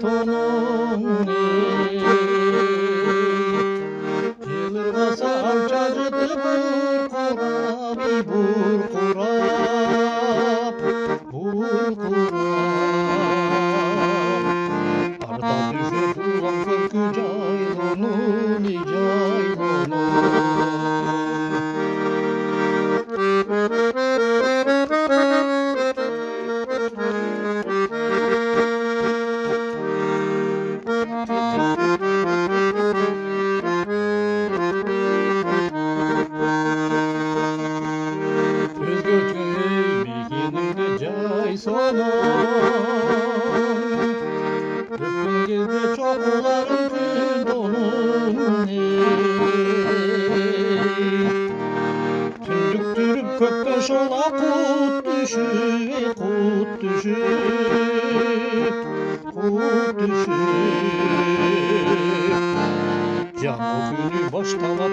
tonun Yılırmasa alçacıdı bur kurap Arda düşer ulan körkü caylonun Göz göçünü bilginimde cay sonun Öpün gezde çokların tündonun Tündüktürüp köktaş ola kut düşüp Can o günü baştalar